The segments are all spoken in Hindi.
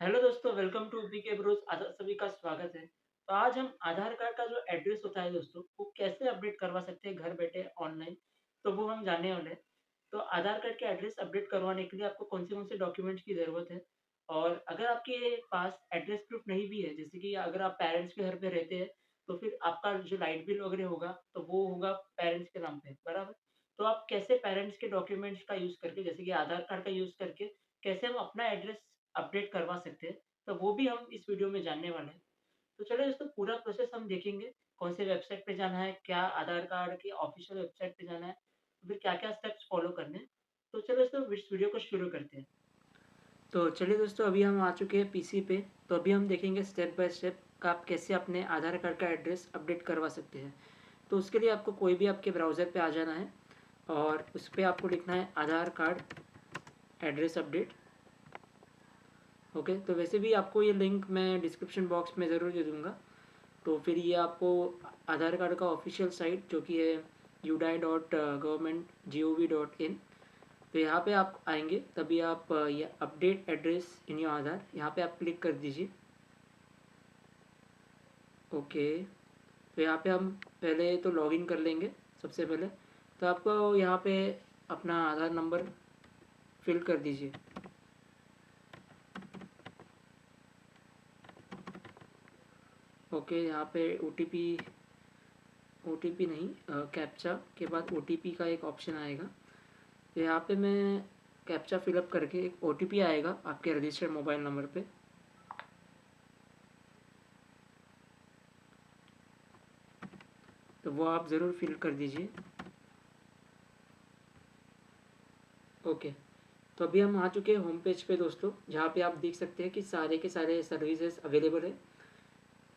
हेलो दोस्तों, वेलकम टू बीके ब्रोस। आप सभी का स्वागत है। तो आज हम आधार कार्ड का जो एड्रेस होता है दोस्तों, वो कैसे अपडेट करवा सकते हैं घर बैठे ऑनलाइन, तो वो हम जानने वाले हैं। तो आधार कार्ड के एड्रेस अपडेट करवाने के लिए आपको कौन से डॉक्यूमेंट्स की ज़रूरत है? और अगर आपके पास एड्रेस प्रूफ नहीं भी है, जैसे कि अगर आप पेरेंट्स के घर पे रहते हैं, तो फिर आपका जो लाइट बिल वगैरह होगा, तो वो होगा पेरेंट्स के नाम पे, बराबर? तो आप कैसे पेरेंट्स के डॉक्यूमेंट्स का यूज़ करके, जैसे कि आधार कार्ड का यूज़ करके, कैसे हम अपना एड्रेस अपडेट करवा सकते हैं, तो वो भी हम इस वीडियो में जानने वाले हैं। तो चलिए दोस्तों, पूरा प्रोसेस हम देखेंगे, कौन से वेबसाइट पे जाना है, क्या आधार कार्ड की ऑफ़िशियल वेबसाइट पे जाना है, फिर क्या-क्या स्टेप्स फ़ॉलो करने हैं। तो चलिए दोस्तों, इस वीडियो को शुरू करते हैं। तो चलिए दोस्तों, अभी हम आ चुके हैं पीसी पे। तो अभी हम देखेंगे स्टेप बाय स्टेप का आप कैसे अपने आधार कार्ड का एड्रेस अपडेट करवा सकते हैं। तो उसके लिए आपको कोई भी आपके ब्राउज़र पे आ जाना है और उस पे आपको लिखना है आधार कार्ड एड्रेस अपडेट। ओके, तो वैसे भी आपको ये लिंक मैं डिस्क्रिप्शन बॉक्स में ज़रूर दे दूँगा। तो फिर ये आपको आधार कार्ड का ऑफिशियल साइट जो कि है udai.government.gov.in, तो यहाँ पे आप आएंगे, तभी आप ये अपडेट एड्रेस इन योर आधार, यहाँ पे आप क्लिक कर दीजिए। ओके, तो यहाँ पे हम पहले तो लॉगिन कर लेंगे सबसे पहले। तो आपको यहाँ पे अपना आधार नंबर फिल कर दीजिए। ओके, यहाँ पे ओ टी पी नहीं, कैप्चा के बाद ओ टी पी का एक ऑप्शन आएगा। तो यहाँ पे मैं कैप्चा फिलअप करके एक ओ टी पी आएगा आपके रजिस्टर्ड मोबाइल नंबर पे। तो वो आप ज़रूर फिल कर दीजिए। ओके, तो अभी हम आ चुके हैं होम पेज पे दोस्तों, जहाँ पे आप देख सकते हैं कि सारे के सारे सर्विसेज अवेलेबल है,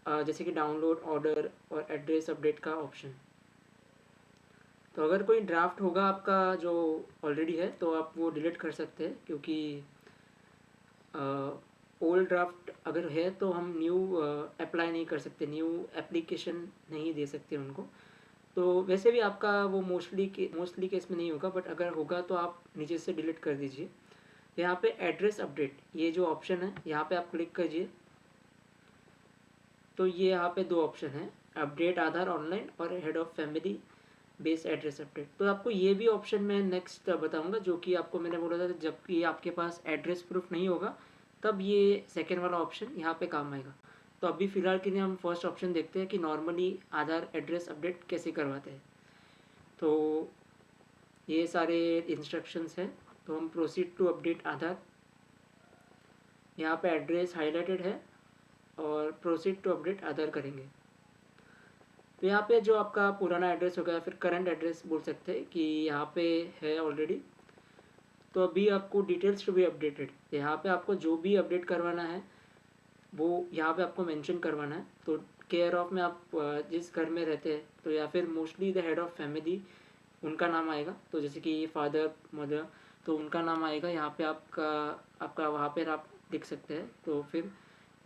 जैसे कि डाउनलोड, ऑर्डर और एड्रेस अपडेट का ऑप्शन। तो अगर कोई ड्राफ्ट होगा आपका जो ऑलरेडी है, तो आप वो डिलीट कर सकते हैं, क्योंकि ओल्ड ड्राफ्ट अगर है तो हम न्यू अप्लाई नहीं कर सकते, न्यू एप्लीकेशन नहीं दे सकते उनको। तो वैसे भी आपका वो मोस्टली केस में नहीं होगा, बट अगर होगा तो आप नीचे से डिलीट कर दीजिए। यहाँ पे एड्रेस अपडेट ये जो ऑप्शन है, यहाँ पे आप क्लिक कीजिए। तो ये यहाँ पे दो ऑप्शन है, अपडेट आधार ऑनलाइन और head of family base address update. तो आपको ये भी ऑप्शन मैं नेक्स्ट बताऊंगा, जो कि आपको मैंने बोला था जबकि आपके पास एड्रेस प्रूफ नहीं होगा, तब ये सेकेंड वाला ऑप्शन यहाँ पे काम आएगा। तो अभी फ़िलहाल के लिए हम फर्स्ट ऑप्शन देखते हैं कि नॉर्मली आधार एड्रेस अपडेट कैसे करवाते हैं। तो ये सारे इंस्ट्रक्शंस हैं। तो हम प्रोसीड टू अपडेट आधार, यहाँ पे एड्रेस हाईलाइटेड है और प्रोसीड टू अपडेट आधार करेंगे। तो यहाँ पे जो आपका पुराना एड्रेस होगा या फिर करंट एड्रेस बोल सकते हैं कि यहाँ पे है ऑलरेडी। तो अभी आपको डिटेल्स टू बी अपडेटेड, यहाँ पे आपको जो भी अपडेट करवाना है वो यहाँ पे आपको मेंशन करवाना है। तो केयर ऑफ में आप जिस घर में रहते हैं, तो या फिर mostly the head of family उनका नाम आएगा। तो जैसे कि फादर मदर, तो उनका नाम आएगा यहाँ पे, आपका आपका वहाँ पर आप लिख सकते हैं। तो फिर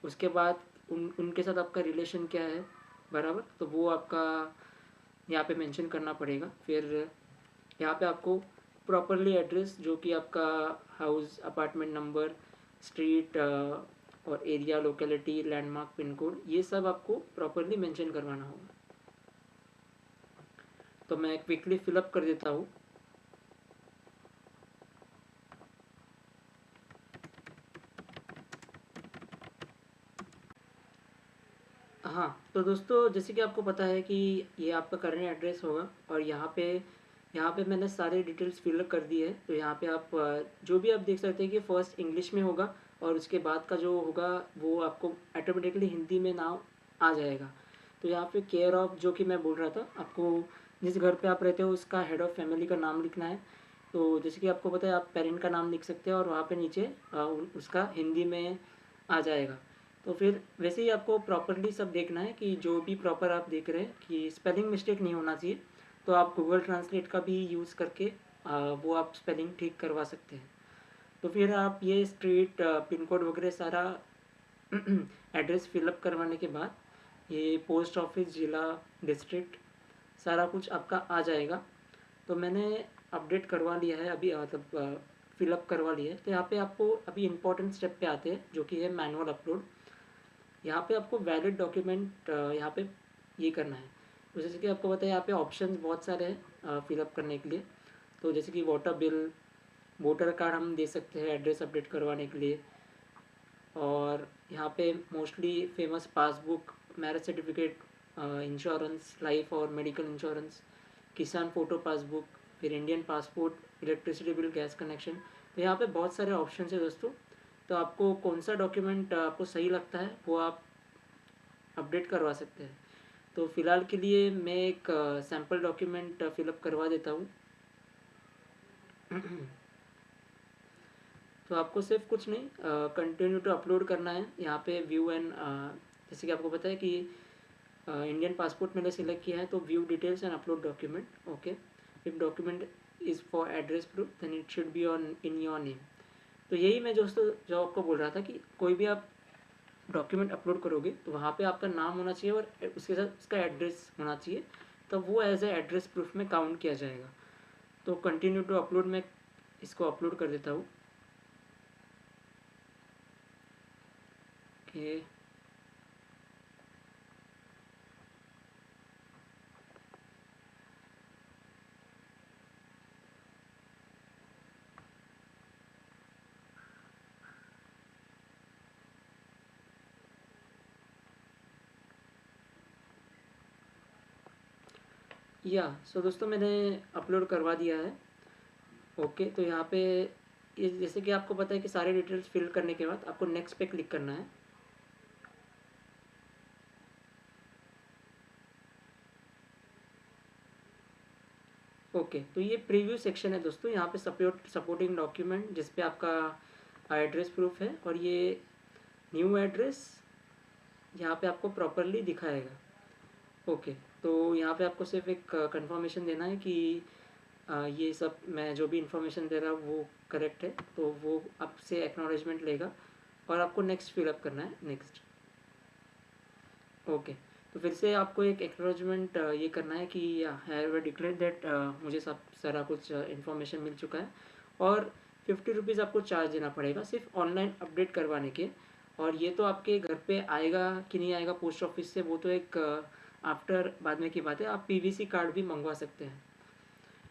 उसके बाद उनके साथ आपका रिलेशन क्या है, बराबर, तो वो आपका यहाँ पे मेंशन करना पड़ेगा। फिर यहाँ पे आपको प्रॉपरली एड्रेस जो कि आपका हाउस, अपार्टमेंट नंबर, स्ट्रीट और area, locality, landmark, pin code, ये सब आपको प्रॉपरली मेंशन करवाना होगा। तो मैं क्विकली फिलअप कर देता हूँ। हाँ, तो दोस्तों जैसे कि आपको पता है कि ये आपका करंट एड्रेस होगा, और यहाँ पे मैंने सारे डिटेल्स फिल कर दी है। तो यहाँ पे आप जो भी आप देख सकते हैं कि फर्स्ट इंग्लिश में होगा, और उसके बाद का जो होगा वो आपको ऑटोमेटिकली हिंदी में नाम आ जाएगा। तो यहाँ पे केयर ऑफ़ जो कि मैं बोल रहा था, आपको जिस घर पे आप रहते हो उसका हेड ऑफ़ फैमिली का नाम लिखना है। तो जैसे कि आपको पता है, आप पेरेंट का नाम लिख सकते हैं और वहाँ पे नीचे उसका हिंदी में आ जाएगा। तो फिर वैसे ही आपको प्रॉपरली सब देखना है कि जो भी प्रॉपर आप देख रहे हैं कि स्पेलिंग मिस्टेक नहीं होना चाहिए। तो आप गूगल ट्रांसलेट का भी यूज़ करके वो आप स्पेलिंग ठीक करवा सकते हैं। तो फिर आप ये स्ट्रीट, पिन कोड वगैरह सारा एड्रेस फिलअप करवाने के बाद ये पोस्ट ऑफिस, ज़िला, डिस्ट्रिक्ट, सारा कुछ आपका आ जाएगा। तो मैंने अपडेट करवा लिया है अभी, मतलब फिलअप करवा लिया है, तो यहाँ पे आपको अभी इंपॉर्टेंट स्टेप पे आते हैं जो कि है मैनुअल अपलोड। यहाँ पे आपको वैलिड डॉक्यूमेंट यहाँ पे ये करना है। तो जैसे कि आपको पता है यहाँ पे ऑप्शंस बहुत सारे हैं फिलअप करने के लिए। तो जैसे कि वाटर बिल, वोटर कार्ड हम दे सकते हैं एड्रेस अपडेट करवाने के लिए, और यहाँ पे mostly famous passbook, marriage certificate, insurance, life और मेडिकल इंश्योरेंस, किसान फ़ोटो पासबुक, फिर Indian passport, electricity bill, gas connection. तो यहाँ पे बहुत सारे ऑप्शन है दोस्तों। तो आपको कौन सा डॉक्यूमेंट आपको सही लगता है वो आप अपडेट करवा सकते हैं। तो फ़िलहाल के लिए मैं एक सैम्पल डॉक्यूमेंट फिलअप करवा देता हूँ। तो आपको सिर्फ कुछ नहीं, कंटिन्यू टू अपलोड करना है यहाँ पे व्यू एंड, जैसे कि आपको पता है कि इंडियन पासपोर्ट मैंने सिलेक्ट किया है, तो view details and upload document. Okay, if document is for address proof then it should be on in your name. तो यही मैं दोस्तों जो आपको बोल रहा था कि कोई भी आप डॉक्यूमेंट अपलोड करोगे तो वहाँ पे आपका नाम होना चाहिए और उसके साथ उसका एड्रेस होना चाहिए, तो वो एज ए एड्रेस प्रूफ में काउंट किया जाएगा। तो कंटिन्यू टू अपलोड में इसको अपलोड कर देता हूँ। ओके, या सो दोस्तों मैंने अपलोड करवा दिया है। ओके, तो यहाँ पे ये जैसे कि आपको पता है कि सारे डिटेल्स फिल करने के बाद आपको नेक्स्ट पे क्लिक करना है। ओके, तो ये प्रीव्यू सेक्शन है दोस्तों। यहाँ पे सपोर्टिंग डॉक्यूमेंट जिस पे आपका एड्रेस प्रूफ है, और ये न्यू एड्रेस यहाँ पे आपको प्रॉपरली दिखाएगा। ओके, तो यहाँ पे आपको सिर्फ एक कंफर्मेशन देना है कि ये सब मैं जो भी इंफॉर्मेशन दे रहा हूँ वो करेक्ट है, तो वो आपसे एक्नॉलेजमेंट लेगा और आपको नेक्स्ट फिलअप करना है, नेक्स्ट। ओके, तो फिर से आपको एक एक्नॉलेजमेंट ये करना है कि हैव डिक्लेयर दैट मुझे सब सारा कुछ इन्फॉर्मेशन मिल चुका है, और 50 रुपीज़ आपको चार्ज देना पड़ेगा सिर्फ ऑनलाइन अपडेट करवाने के। और ये तो आपके घर पे आएगा कि नहीं आएगा पोस्ट ऑफिस से, वो तो एक आफ्टर बाद में की बात है। आप पीवीसी कार्ड भी मंगवा सकते हैं,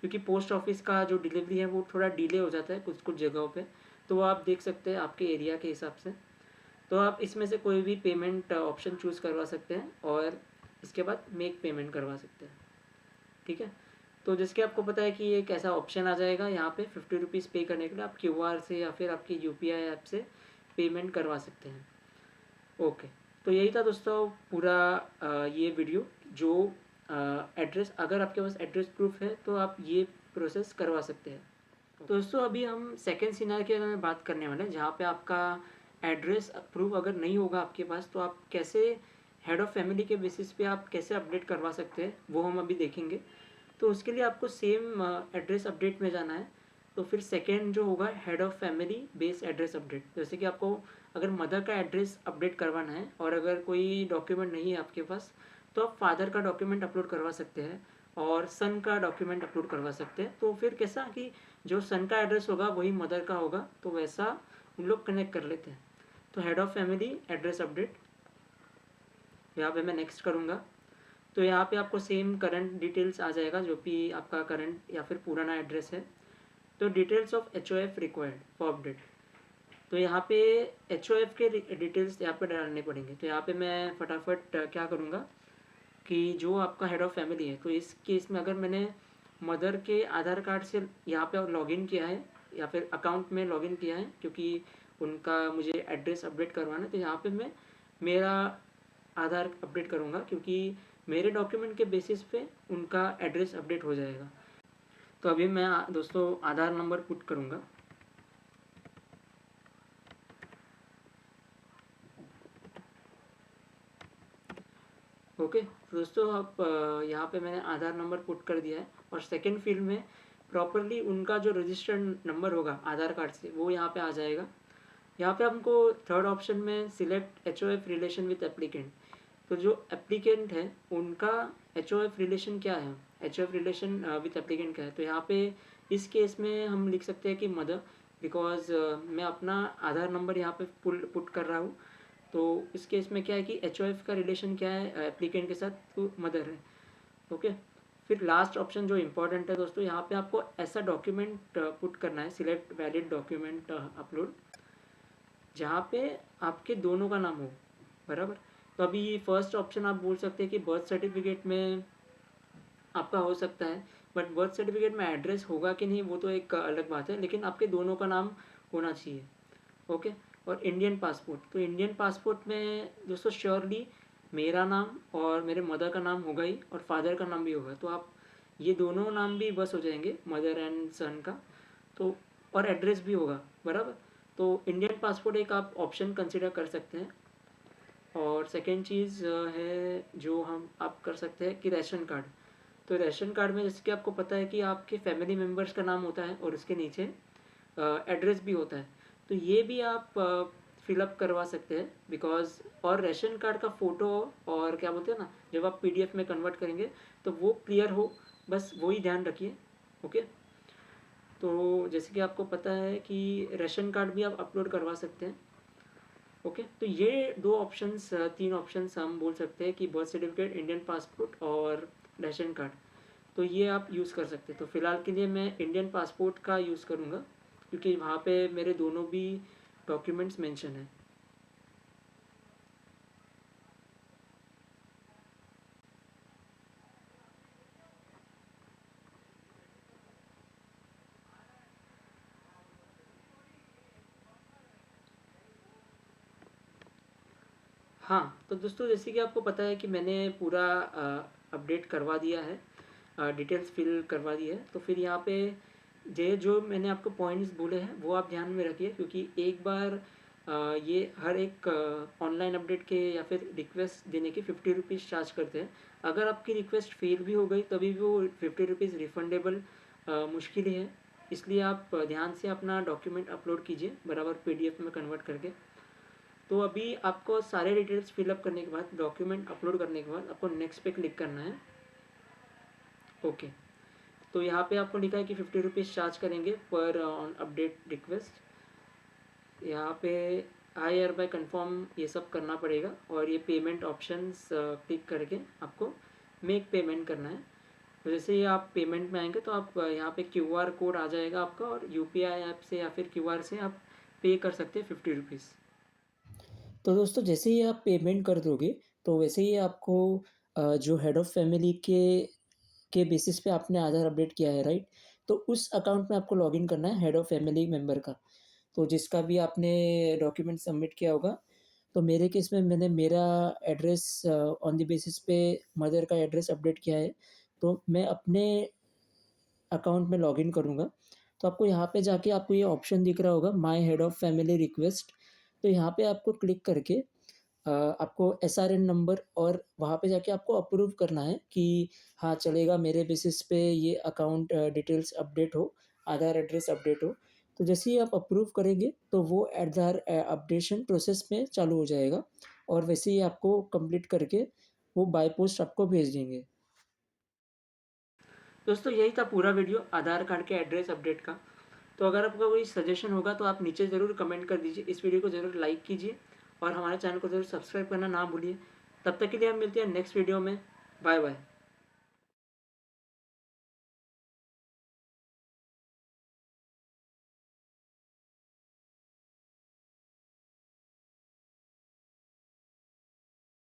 क्योंकि पोस्ट ऑफिस का जो डिलीवरी है वो थोड़ा डिले हो जाता है कुछ कुछ जगहों पे, तो वो आप देख सकते हैं आपके एरिया के हिसाब से। तो आप इसमें से कोई भी पेमेंट ऑप्शन चूज़ करवा सकते हैं और इसके बाद मेक पेमेंट करवा सकते हैं। ठीक है, तो जिसके आपको पता है कि एक ऐसा ऑप्शन आ जाएगा यहाँ पे 50 रुपीज़ पे करने के लिए आप क्यूआर से या फिर आपकी यूपीआई ऐप से पेमेंट करवा सकते हैं। ओके, तो यही था दोस्तों पूरा ये वीडियो। जो एड्रेस, अगर आपके पास एड्रेस प्रूफ है तो आप ये प्रोसेस करवा सकते हैं। तो दोस्तों अभी हम सेकेंड सिनारियो के बारे में बात करने वाले हैं, जहाँ पे आपका एड्रेस प्रूफ अगर नहीं होगा आपके पास, तो आप कैसे हेड ऑफ़ फैमिली के बेसिस पे आप कैसे अपडेट करवा सकते हैं वो हम अभी देखेंगे। तो उसके लिए आपको सेम एड्रेस अपडेट में जाना है। तो फिर सेकेंड जो होगा head of family base address update. जैसे कि आपको अगर मदर का एड्रेस अपडेट करवाना है और अगर कोई डॉक्यूमेंट नहीं है आपके पास, तो आप फादर का डॉक्यूमेंट अपलोड करवा सकते हैं और सन का डॉक्यूमेंट अपलोड करवा सकते हैं। तो फिर कैसा कि जो सन का एड्रेस होगा वही मदर का होगा, तो वैसा उन लोग कनेक्ट कर लेते हैं। तो head of family address update, यहाँ पे मैं नेक्स्ट करूँगा। तो यहाँ पे आपको सेम करंट डिटेल्स आ जाएगा जो कि आपका करंट या फिर पुराना एड्रेस है। तो details of HOF required for update, तो यहाँ पे HOF के डिटेल्स यहाँ पे डालने पड़ेंगे। तो यहाँ पे मैं फटाफट क्या करूँगा कि जो आपका हेड ऑफ़ फैमिली है, तो इस केस में अगर मैंने मदर के आधार कार्ड से यहाँ पे लॉगिन किया है या फिर अकाउंट में लॉगिन किया है, क्योंकि उनका मुझे एड्रेस अपडेट करवाना है, तो यहाँ पे मैं मेरा आधार अपडेट करूँगा, क्योंकि मेरे डॉक्यूमेंट के बेसिस पे उनका एड्रेस अपडेट हो जाएगा। तो अभी मैं दोस्तों आधार नंबर पुट करूँगा। ओके, तो दोस्तों आप यहाँ पे मैंने आधार नंबर पुट कर दिया है, और सेकंड फील्ड में प्रॉपरली उनका जो रजिस्टर्ड नंबर होगा आधार कार्ड से वो यहाँ पे आ जाएगा। यहाँ पे हमको थर्ड ऑप्शन में select HOF relation with applicant. तो जो एप्लीकेंट है उनका HOF रिलेशन क्या है, HOF रिलेशन विद एप्लीकेंट क्या है, तो यहाँ पे इस केस में हम लिख सकते हैं कि मदर, बिकॉज मैं अपना आधार नंबर यहाँ पे पुट कर रहा हूँ। तो इस केस में क्या है कि HOF का रिलेशन क्या है एप्लीकेंट के साथ, तो मदर है। ओके, फिर लास्ट ऑप्शन जो इम्पोर्टेंट है दोस्तों, यहाँ पे आपको ऐसा डॉक्यूमेंट पुट करना है, सिलेक्ट वैलिड डॉक्यूमेंट अपलोड, जहाँ पे आपके दोनों का नाम हो, बराबर। तो अभी फर्स्ट ऑप्शन आप बोल सकते हैं कि बर्थ सर्टिफिकेट में आपका हो सकता है, बट बर्थ सर्टिफिकेट में एड्रेस होगा कि नहीं वो तो एक अलग बात है, लेकिन आपके दोनों का नाम होना चाहिए। ओके, और इंडियन पासपोर्ट, तो इंडियन पासपोर्ट में दोस्तों श्योरली मेरा नाम और मेरे मदर का नाम होगा ही, और फादर का नाम भी होगा, तो आप ये दोनों नाम भी बस हो जाएंगे, मदर एंड सन का। तो और एड्रेस भी होगा, बराबर। तो इंडियन पासपोर्ट एक आप ऑप्शन कंसिडर कर सकते हैं। और सेकेंड चीज़ है जो हम आप कर सकते हैं कि राशन कार्ड। तो राशन कार्ड में जैसे कि आपको पता है कि आपके फैमिली मेम्बर्स का नाम होता है और उसके नीचे एड्रेस भी होता है, तो ये भी आप फिलअप करवा सकते हैं बिकॉज, और राशन कार्ड का फ़ोटो और क्या बोलते हैं ना, जब आप PDF में कन्वर्ट करेंगे तो वो क्लियर हो, बस वही ध्यान रखिए। ओके, तो जैसे कि आपको पता है कि राशन कार्ड भी आप अपलोड करवा सकते हैं। ओके, तो ये दो ऑप्शंस, तीन ऑप्शंस हम बोल सकते हैं कि बर्थ सर्टिफिकेट, इंडियन पासपोर्ट और राशन कार्ड, तो ये आप यूज़ कर सकते हैं। तो फ़िलहाल के लिए मैं इंडियन पासपोर्ट का यूज़ करूँगा, क्योंकि वहाँ पे मेरे दोनों भी डॉक्यूमेंट्स मेंशन हैं। हाँ, तो दोस्तों जैसे कि आपको पता है कि मैंने पूरा अपडेट करवा दिया है, डिटेल्स फिल करवा दी है, तो फिर यहाँ पे ये जो मैंने आपको पॉइंट्स बोले हैं वो आप ध्यान में रखिए, क्योंकि एक बार ये हर एक ऑनलाइन अपडेट के या फिर रिक्वेस्ट देने के 50 रुपीज़ चार्ज करते हैं। अगर आपकी रिक्वेस्ट फेल भी हो गई तभी भी वो 50 रुपीज़ रिफंडेबल मुश्किल ही है, इसलिए आप ध्यान से अपना डॉक्यूमेंट अपलोड कीजिए बराबर PDF में कन्वर्ट करके। तो अभी आपको सारे डिटेल्स फिलअप करने के बाद, डॉक्यूमेंट अपलोड करने के बाद आपको नेक्स्ट पे क्लिक करना है। ओके, तो यहाँ पे आपको लिखा है कि 50 रुपीज़ चार्ज करेंगे पर ऑन अपडेट रिक्वेस्ट। यहाँ पे आई एयर बाय कन्फर्म ये सब करना पड़ेगा, और ये पेमेंट ऑप्शंस क्लिक करके आपको मेक पेमेंट करना है। तो जैसे ही आप पेमेंट में आएंगे तो आप यहाँ पे QR कोड आ जाएगा आपका, और UPI ऐप से या फिर QR से आप पे कर सकते हैं 50 रुपीज़। तो दोस्तों जैसे ही आप पेमेंट कर दोगे तो वैसे ही आपको जो हेड ऑफ़ फैमिली के बेसिस पे आपने आधार अपडेट किया है, राइट? तो उस अकाउंट में आपको लॉगिन करना है हेड ऑफ़ फैमिली मेंबर का। तो जिसका भी आपने डॉक्यूमेंट सबमिट किया होगा, तो मेरे केस में मैंने मेरा एड्रेस ऑन द बेसिस पे मदर का एड्रेस अपडेट किया है, तो मैं अपने अकाउंट में लॉगिन करूँगा। तो आपको यहाँ पे जाके आपको ये ऑप्शन दिख रहा होगा, my head of family request. तो यहाँ पे आपको क्लिक करके आपको SRN नंबर, और वहाँ पे जाके आपको अप्रूव करना है कि हाँ चलेगा, मेरे बेसिस पे ये अकाउंट डिटेल्स अपडेट हो, आधार एड्रेस अपडेट हो। तो जैसे ही आप अप्रूव करेंगे तो वो आधार अपडेशन प्रोसेस में चालू हो जाएगा, और वैसे ही आपको कंप्लीट करके वो बाय पोस्ट आपको भेज देंगे। दोस्तों यही था पूरा वीडियो आधार कार्ड के एड्रेस अपडेट का। तो अगर आपका कोई सजेशन होगा तो आप नीचे ज़रूर कमेंट कर दीजिए, इस वीडियो को ज़रूर लाइक कीजिए, और हमारे चैनल को ज़रूर सब्सक्राइब करना ना भूलिए। तब तक के लिए हम मिलते हैं नेक्स्ट वीडियो में। Bye bye.